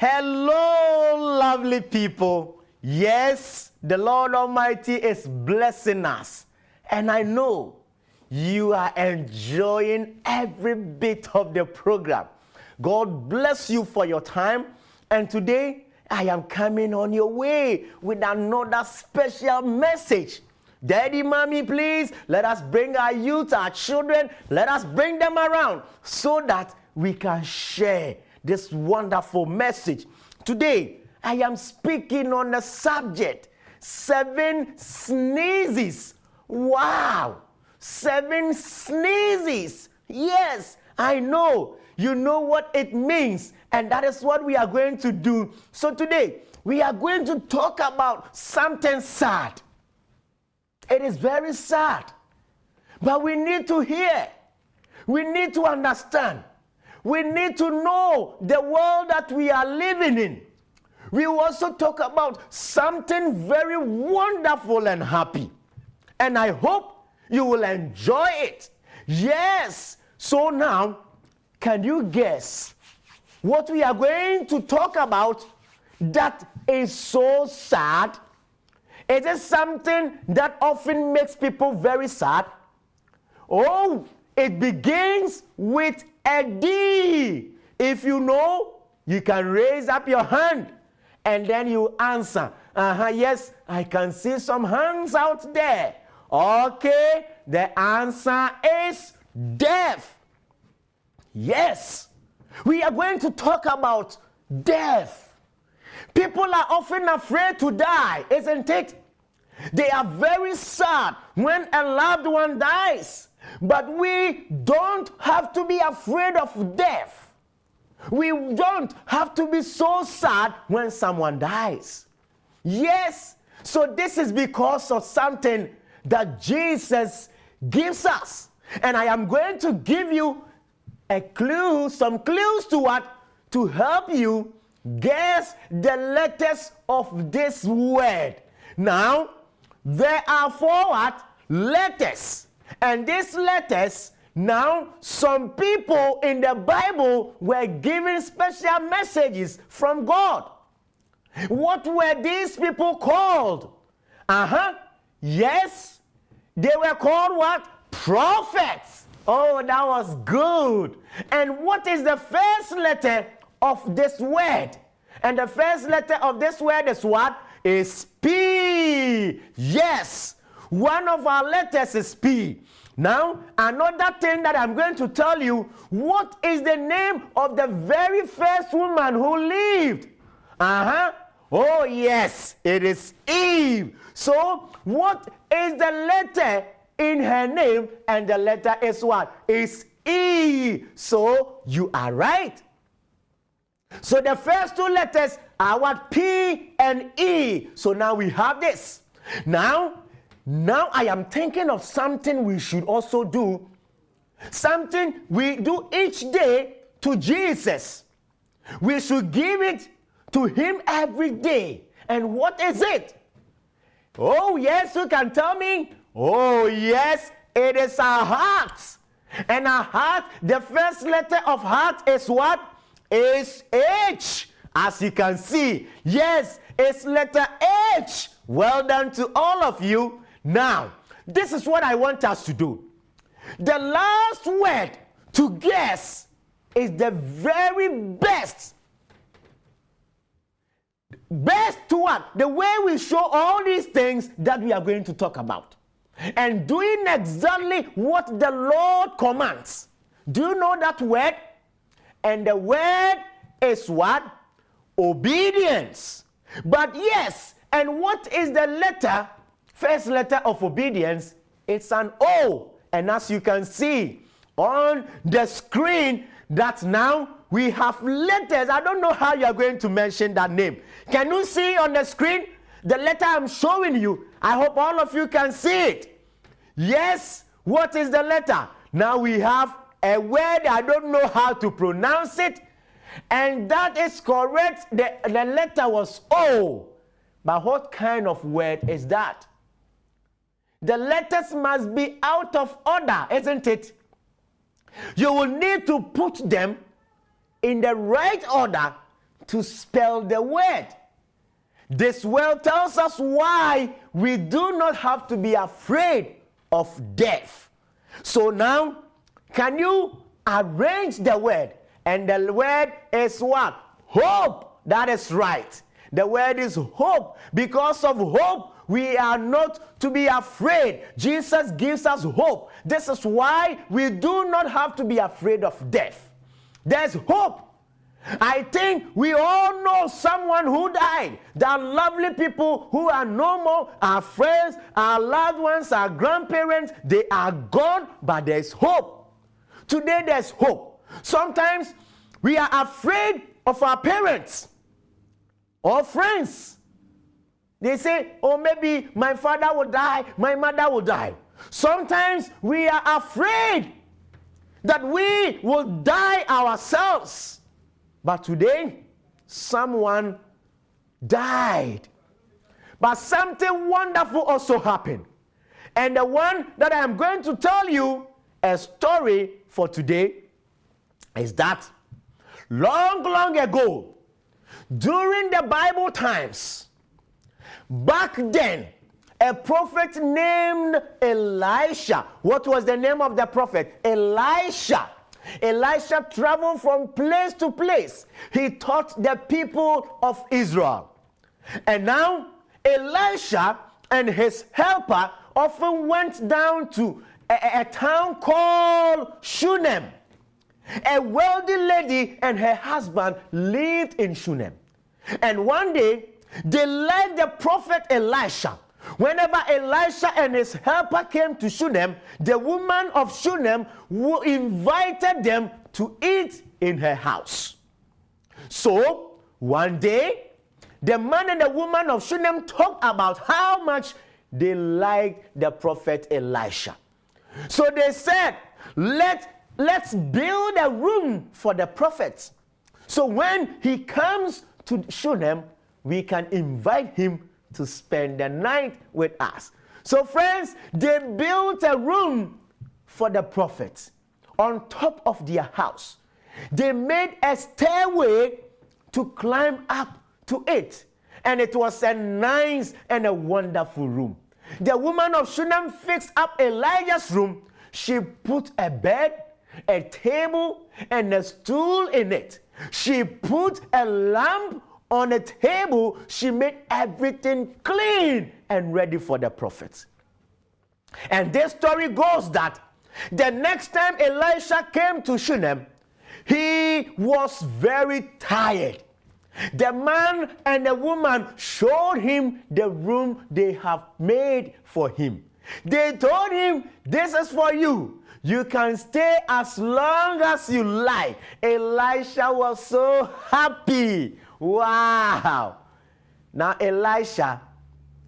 Hello, lovely people. Yes, the Lord Almighty is blessing us. And I know you are enjoying every bit of the program. God bless you for your time. And today, I am coming on your way with another special message. Daddy, mommy, please, let us bring our youth, our children, let us bring them around so that we can share this wonderful message. Today, I am speaking on the subject, 7 sneezes. Wow, 7 sneezes. Yes, I know. You know what it means, and that is what we are going to do. So today, we are going to talk about something sad. It is very sad, but we need to hear. We need to understand. We need to know the world that we are living in. We will also talk about something very wonderful and happy. And I hope you will enjoy it. Yes. So now, can you guess what we are going to talk about that is so sad? Is it something that often makes people very sad? Oh, it begins with a D. If you know, you can raise up your hand and then you answer. Yes, I can see some hands out there. Okay, the answer is death. Yes, we are going to talk about death. People are often afraid to die, isn't it? They are very sad when a loved one dies. But we don't have to be afraid of death. We don't have to be so sad when someone dies. Yes, so this is because of something that Jesus gives us. And I am going to give you a clue, some clues to what? To help you guess the letters of this word. Now, there are 4 what? Letters. And these letters, now, some people in the Bible were given special messages from God. What were these people called? Yes, they were called what? Prophets. Oh, that was good. And what is the first letter of this word? And the first letter of this word is what? Is P. Yes, one of our letters is P. Now, another thing that I'm going to tell you, what is the name of the very first woman who lived? Oh, yes, it is Eve. So, what is the letter in her name? And the letter is what? Is E. So, you are right. So, the first 2 letters are what? P and E. So, now we have this. Now I am thinking of something we should also do. Something we do each day to Jesus. We should give it to him every day. And what is it? Oh, yes, you can tell me. Oh, yes, it is our hearts. And our heart, the first letter of heart is what? Is H. As you can see, yes, it's letter H. Well done to all of you. Now, this is what I want us to do. The last word to guess is the very best. Best to what? The way we show all these things that we are going to talk about. And doing exactly what the Lord commands. Do you know that word? And the word is what? Obedience. But yes, and what is the letter? First letter of obedience, it's an O. And as you can see on the screen, that now we have letters. I don't know how you are going to mention that name. Can you see on the screen the letter I'm showing you? I hope all of you can see it. Yes, what is the letter? Now we have a word, I don't know how to pronounce it. And that is correct. The letter was O. But what kind of word is that? The letters must be out of order, isn't it? You will need to put them in the right order to spell the word. This word tells us why we do not have to be afraid of death. So now, can you arrange the word? And the word is what? Hope. That is right. The word is hope. Because of hope, we are not to be afraid. Jesus gives us hope. This is why we do not have to be afraid of death. There's hope. I think we all know someone who died. There are lovely people who are no more, our friends, our loved ones, our grandparents. They are gone, but there's hope. Today there's hope. Sometimes we are afraid of our parents or friends. They say, oh, maybe my father will die, my mother will die. Sometimes we are afraid that we will die ourselves. But today, someone died. But something wonderful also happened. And the one that I am going to tell you, a story for today, is that long, long ago, during the Bible times, back then, a prophet named Elisha. What was the name of the prophet? Elisha. Elisha traveled from place to place. He taught the people of Israel. And now, Elisha and his helper often went down to a town called Shunem. A wealthy lady and her husband lived in Shunem. And one day, they led the prophet Elisha. Whenever Elisha and his helper came to Shunem, the woman of Shunem invited them to eat in her house. So, one day, the man and the woman of Shunem talked about how much they liked the prophet Elisha. So they said, let's build a room for the prophet. So when he comes to Shunem, we can invite him to spend the night with us. So friends, they built a room for the prophet on top of their house. They made a stairway to climb up to it. And it was a nice and a wonderful room. The woman of Shunem fixed up Elijah's room. She put a bed, a table, and a stool in it. She put a lamp on a table. She made everything clean and ready for the prophet. And this story goes that the next time Elisha came to Shunem, he was very tired. The man and the woman showed him the room they have made for him. They told him, this is for you. You can stay as long as you like. Elisha was so happy. Wow. Now Elisha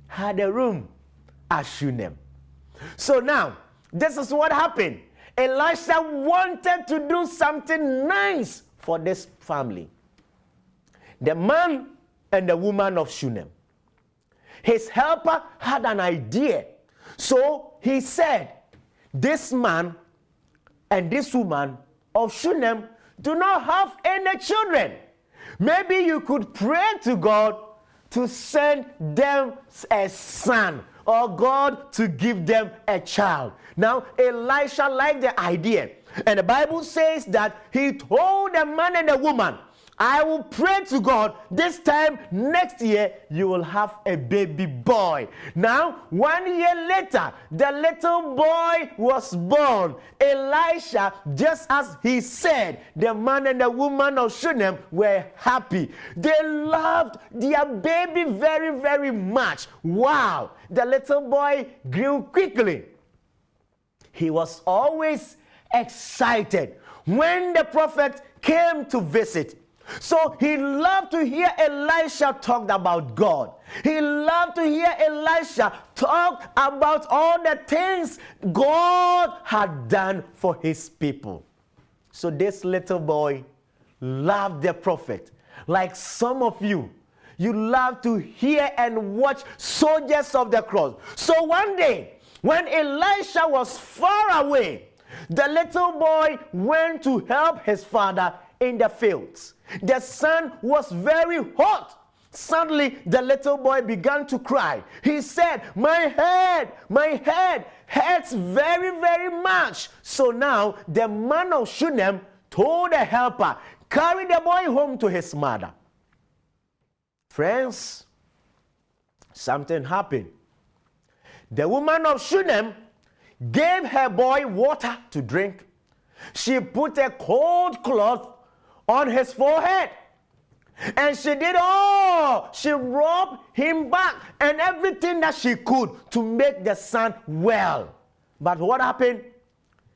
had a room at Shunem. So now, this is what happened. Elisha wanted to do something nice for this family. The man and the woman of Shunem. His helper had an idea. So he said, this man and this woman of Shunem do not have any children. Maybe you could pray to God to send them a son, or God to give them a child. Now, Elisha liked the idea. And the Bible says that he told the man and the woman, I will pray to God, this time next year you will have a baby boy. Now, 1 year later, the little boy was born. Elisha, just as he said, the man and the woman of Shunem were happy. They loved their baby very, very much. Wow, the little boy grew quickly. He was always excited when the prophet came to visit. So he loved to hear Elisha talk about God. He loved to hear Elisha talk about all the things God had done for his people. So this little boy loved the prophet. Like some of you, you love to hear and watch Soldiers of the Cross. So one day, when Elisha was far away, the little boy went to help his father in the fields. The sun was very hot. Suddenly, the little boy began to cry. He said, my head hurts very, very much. So now, the man of Shunem told the helper, carry the boy home to his mother. Friends, something happened. The woman of Shunem gave her boy water to drink. She put a cold cloth on his forehead. And she did all. She rubbed him back and everything that she could to make the son well. But what happened?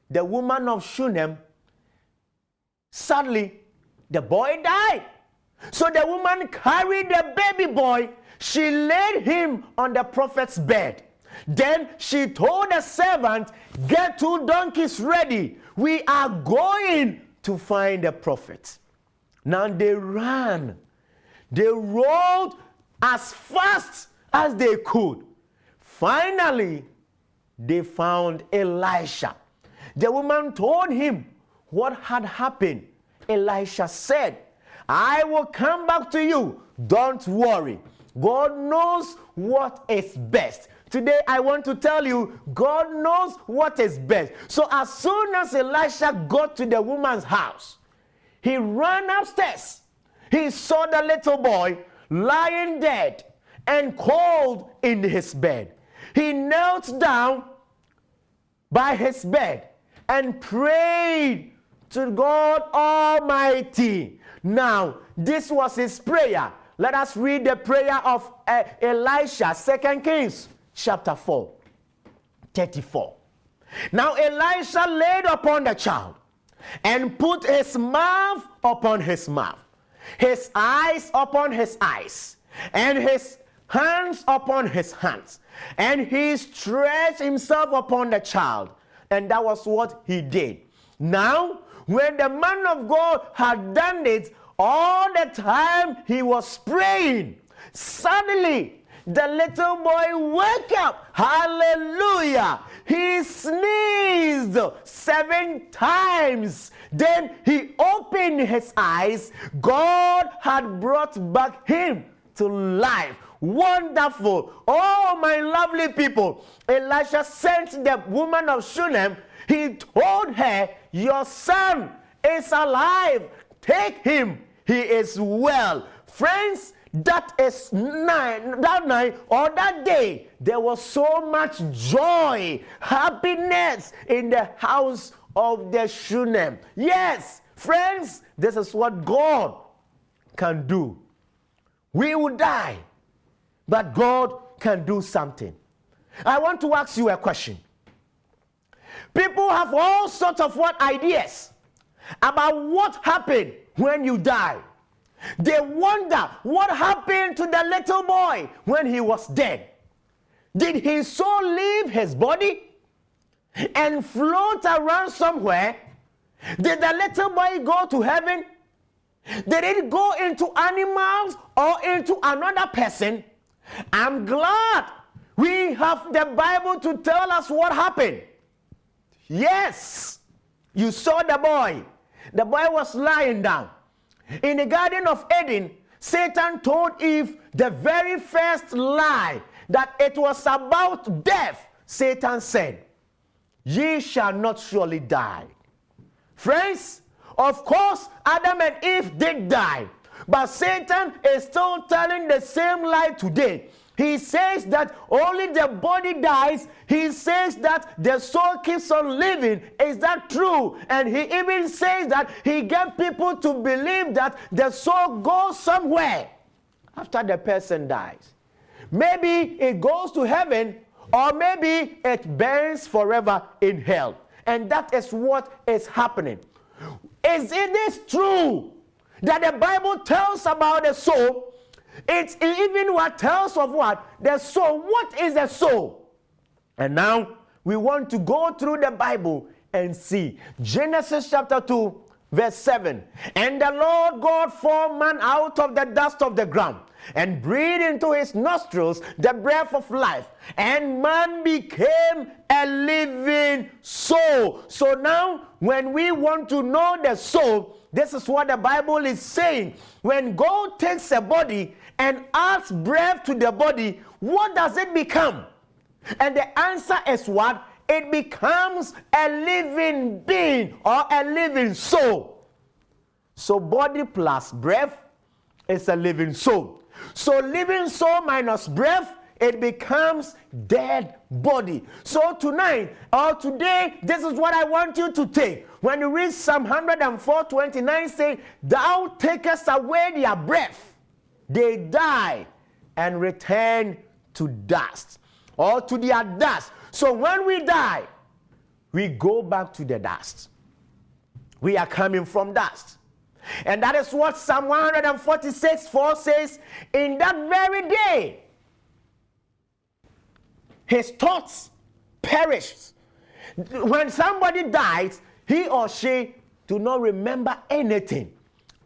The woman of Shunem, sadly, the boy died. So the woman carried the baby boy. She laid him on the prophet's bed. Then she told the servant, get 2 donkeys ready. We are going to find the prophet. Now they ran. They rode as fast as they could. Finally, they found Elisha. The woman told him what had happened. Elisha said, I will come back to you. Don't worry. God knows what is best. Today I want to tell you, God knows what is best. So as soon as Elisha got to the woman's house, he ran upstairs. He saw the little boy lying dead and cold in his bed. He knelt down by his bed and prayed to God Almighty. Now, this was his prayer. Let us read the prayer of Elisha, 2 Kings chapter 4, 34. Now Elisha laid upon the child and put his mouth upon his mouth, his eyes upon his eyes, and his hands upon his hands. And he stretched himself upon the child. And that was what he did. Now, when the man of God had done it, all the time he was praying, suddenly the little boy woke up. Hallelujah. He sneezed 7 times. Then he opened his eyes. God had brought back him to life. Wonderful. Oh, my lovely people. Elisha sent the woman of Shunem. He told her, your son is alive. Take him. He is well. Friends, that night or that day, there was so much joy, happiness in the house of the Shunem. Yes, friends, this is what God can do. We will die, but God can do something. I want to ask you a question. People have all sorts of ideas about what happened when you die. They wonder what happened to the little boy when he was dead. Did his soul leave his body and float around somewhere? Did the little boy go to heaven? Did it go into animals or into another person? I'm glad we have the Bible to tell us what happened. Yes, you saw the boy. The boy was lying down. In the Garden of Eden, Satan told Eve the very first lie, that it was about death. Satan said, ye shall not surely die. Friends, of course, Adam and Eve did die. But Satan is still telling the same lie today. He says that only the body dies. He says that the soul keeps on living. Is that true? And he even says that he gets people to believe that the soul goes somewhere after the person dies. Maybe it goes to heaven, or maybe it burns forever in hell. And that is what is happening. Is it true that the Bible tells about the soul? It's even what tells of what? The soul. What is the soul? And now we want to go through the Bible and see. Genesis chapter 2, verse 7. And the Lord God formed man out of the dust of the ground, and breathed into his nostrils the breath of life, and man became a living soul. soul. So now, when we want to know the soul, this is what the Bible is saying. When God takes a body and adds breath to the body, what does it become? And the answer is what? It becomes a living being or a living soul. So body plus breath is a living soul. So living soul minus breath, it becomes dead body. So tonight or today, this is what I want you to take. When you read Psalm 104:29, say, thou takest away their breath, they die and return to dust, or to their dust. So when we die, we go back to the dust. We are coming from dust. And that is what Psalm 146:4 says, in that very day, his thoughts perish. When somebody dies, he or she do not remember anything.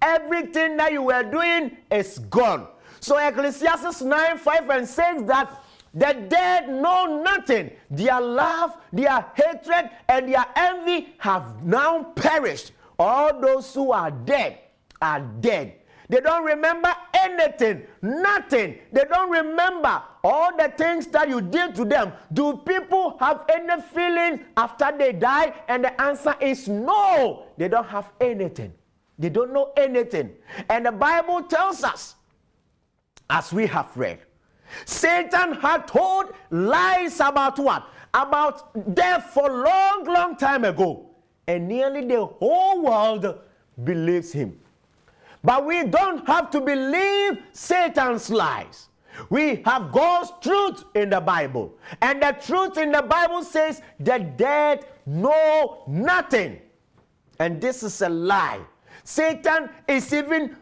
Everything that you were doing is gone. So Ecclesiastes 9:5 says that the dead know nothing. Their love, their hatred, and their envy have now perished. All those who are dead are dead. They don't remember anything, nothing. They don't remember all the things that you did to them. Do people have any feelings after they die? And the answer is no. They don't have anything. They don't know anything. And the Bible tells us, as we have read, Satan had told lies about what? About death for long, long time ago. And nearly the whole world believes him. But we don't have to believe Satan's lies. We have God's truth in the Bible. And the truth in the Bible says the dead know nothing. And this is a lie. Satan is even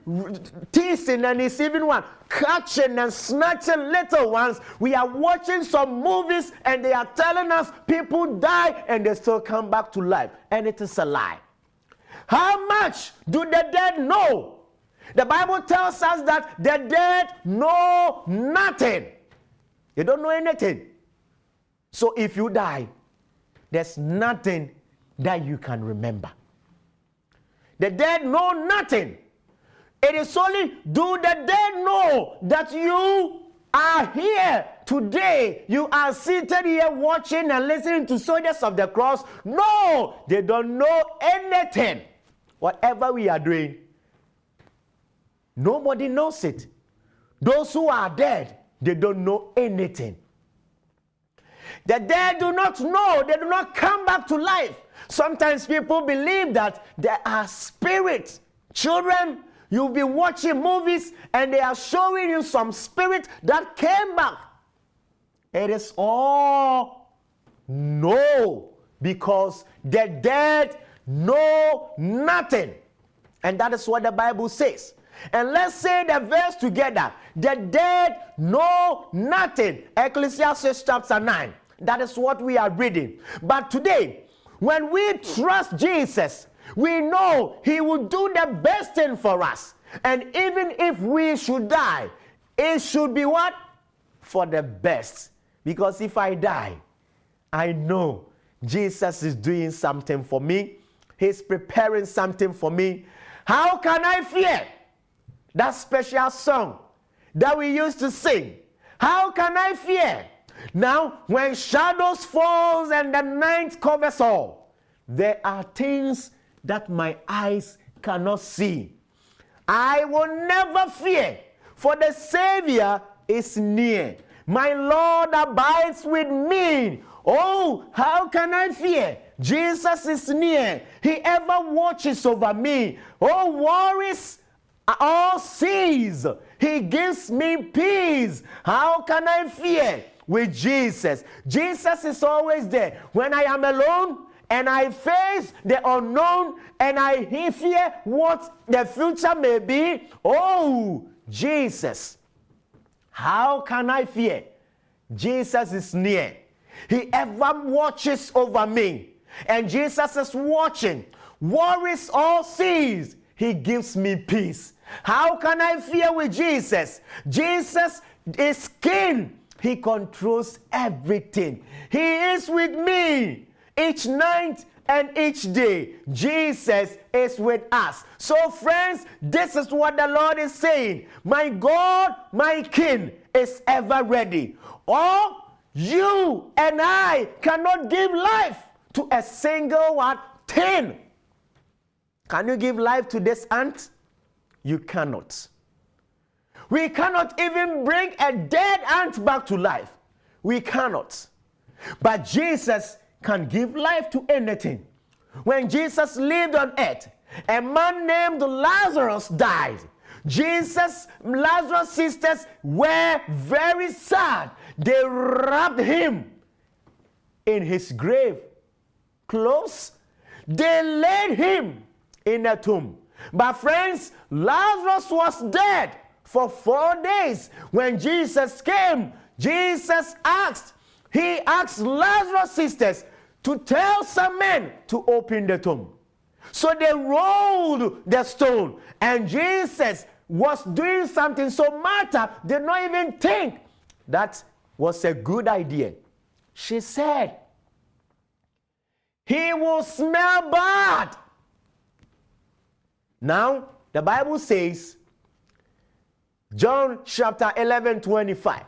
teasing and is even what? Catching and snatching little ones. We are watching some movies and they are telling us people die and they still come back to life. And it is a lie. How much do the dead know? The Bible tells us that the dead know nothing. They don't know anything. So if you die, there's nothing that you can remember. The dead know nothing. It is only, do the dead know that you are here today? You are seated here watching and listening to Soldiers of the Cross? No, they don't know anything. Whatever we are doing, nobody knows it. Those who are dead, they don't know anything. The dead do not know. They do not come back to life. Sometimes people believe that there are spirits. Children, you'll be watching movies and they are showing you some spirit that came back. It is all no, because the dead know nothing. And that is what the Bible says. And let's say the verse together. The dead know nothing. Ecclesiastes chapter 9. That is what we are reading. But today, when we trust Jesus, we know he will do the best thing for us. And even if we should die, it should be what? For the best. Because if I die, I know Jesus is doing something for me. He's preparing something for me. How can I fear? That special song that we used to sing. How can I fear? Now, when shadows falls and the night covers all, there are things that my eyes cannot see. I will never fear, for the Savior is near. My Lord abides with me. Oh, how can I fear? Jesus is near. He ever watches over me. Oh, worries all sees. He gives me peace. How can I fear? With Jesus. Jesus is always there. When I am alone and I face the unknown and I fear what the future may be, oh, Jesus. How can I fear? Jesus is near. He ever watches over me. And Jesus is watching. Worries all sees. He gives me peace. How can I fear with Jesus? Jesus is king. He controls everything. He is with me. Each night and each day, Jesus is with us. So friends, this is what the Lord is saying. My God, my King is ever ready. Or you and I cannot give life to a single thing. Can you give life to this ant? You cannot. We cannot even bring a dead ant back to life. We cannot. But Jesus can give life to anything. When Jesus lived on earth, a man named Lazarus died. Lazarus' sisters were very sad. They wrapped him in his grave clothes. They laid him in a tomb. But friends, Lazarus was dead for 4 days. When Jesus came, he asked Lazarus' sisters to tell some men to open the tomb. So they rolled the stone, and Jesus was doing something. So Martha did not even think that was a good idea. She said, he will smell bad. Now, the Bible says, John chapter 11:25,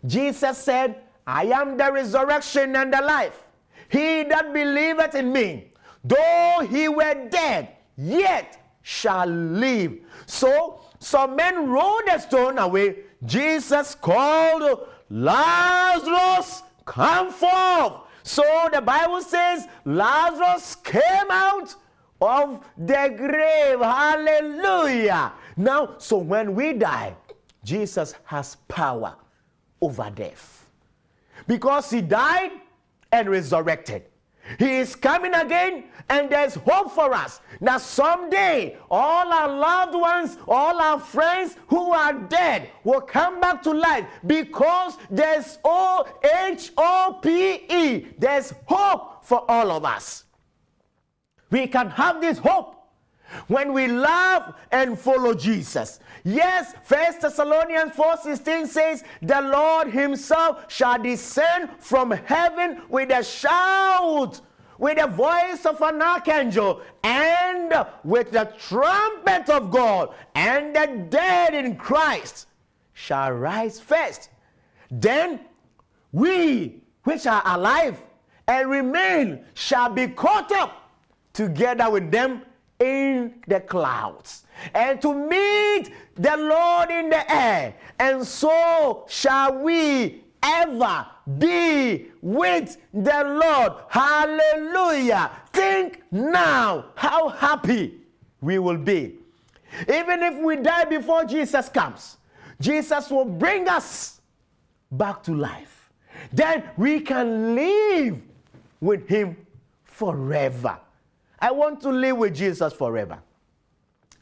Jesus said, I am the resurrection and the life. He that believeth in me, though he were dead, yet shall live. So some men rolled the stone away. Jesus called, Lazarus, come forth. So the Bible says Lazarus came out of the grave. Hallelujah. Now, so when we die, Jesus has power over death. Because he died and resurrected. He is coming again, and there's hope for us that someday all our loved ones, all our friends who are dead will come back to life, because there's HOPE. There's hope for all of us. We can have this hope when we love and follow Jesus. Yes, 1 Thessalonians 4:16 says, the Lord himself shall descend from heaven with a shout, with the voice of an archangel, and with the trumpet of God, and the dead in Christ shall rise first. Then we which are alive and remain shall be caught up together with them in the clouds, and to meet the Lord in the air, and so shall we ever be with the Lord. Hallelujah. Think now how happy we will be. Even if we die before Jesus comes, Jesus will bring us back to life. Then we can live with him forever. I want to live with Jesus forever.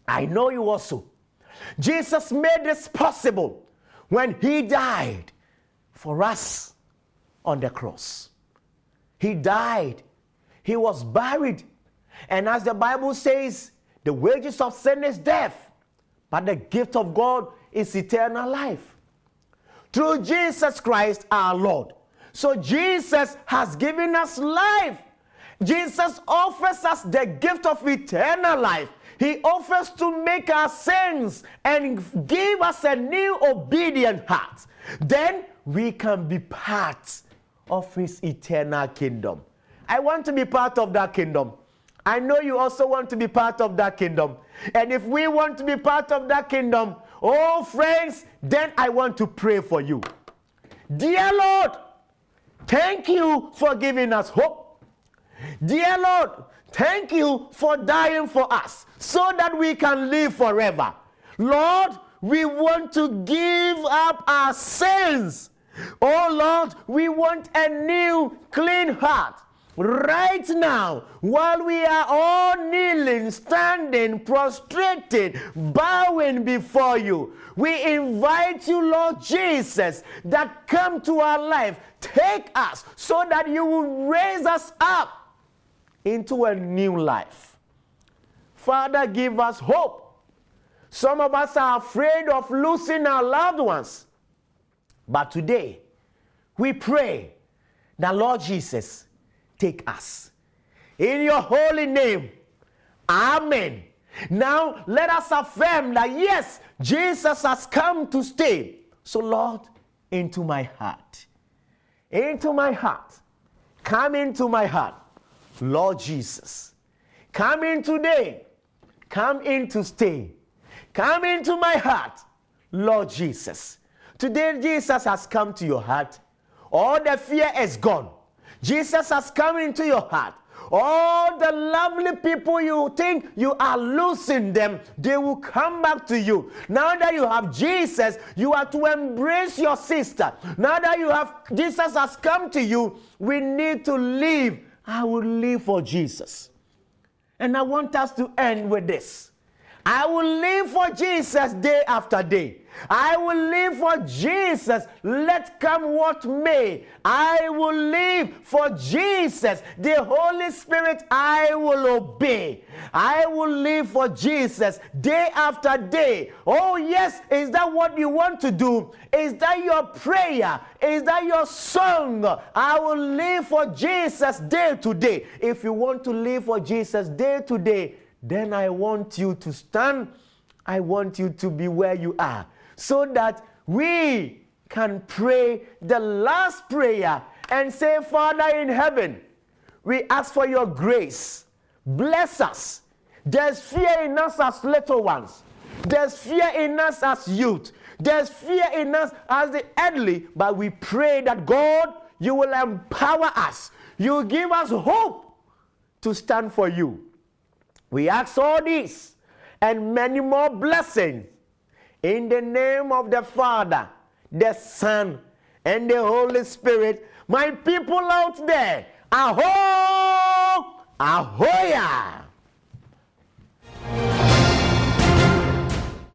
I know you also. Jesus made this possible when he died for us on the cross. He died. He was buried. And as the Bible says, the wages of sin is death, but the gift of God is eternal life through Jesus Christ our Lord. So Jesus has given us life. Jesus offers us the gift of eternal life. He offers to make our sins and give us a new obedient heart. Then we can be part of his eternal kingdom. I want to be part of that kingdom. I know you also want to be part of that kingdom. And if we want to be part of that kingdom, oh friends, then I want to pray for you. Dear Lord, thank you for giving us hope. Dear Lord, thank you for dying for us so that we can live forever. Lord, we want to give up our sins. Oh Lord, we want a new clean heart. Right now, while we are all kneeling, standing, prostrated, bowing before you, we invite you, Lord Jesus, that come to our life. Take us so that you will raise us up into a new life. Father, give us hope. Some of us are afraid of losing our loved ones. But today, we pray that, Lord Jesus, take us. In your holy name, amen. Now, let us affirm that yes, Jesus has come to stay. So, Lord, into my heart. Into my heart. Come into my heart. Lord Jesus, come in today. Come in to stay. Come into my heart. Lord Jesus. Today, Jesus has come to your heart. All the fear is gone. Jesus has come into your heart. All the lovely people you think you are losing them, they will come back to you. Now that you have Jesus, you are to embrace your sister. Now that you have Jesus has come to you, we need to live. I will live for Jesus. And I want us to end with this. I will live for Jesus day after day. I will live for Jesus, let come what may. I will live for Jesus. The Holy Spirit I will obey. I will live for Jesus day after day. Oh yes, is that what you want to do? Is that your prayer? Is that your song? I will live for Jesus day to day. If you want to live for Jesus day to day, then I want you to stand. I want you to be where you are, so that we can pray the last prayer and say, Father in heaven, we ask for your grace. Bless us. There's fear in us as little ones. There's fear in us as youth. There's fear in us as the elderly. But we pray that God, you will empower us. You will give us hope to stand for you. We ask all this and many more blessings in the name of the Father, the Son, and the Holy Spirit. My people out there, aho, ahoya!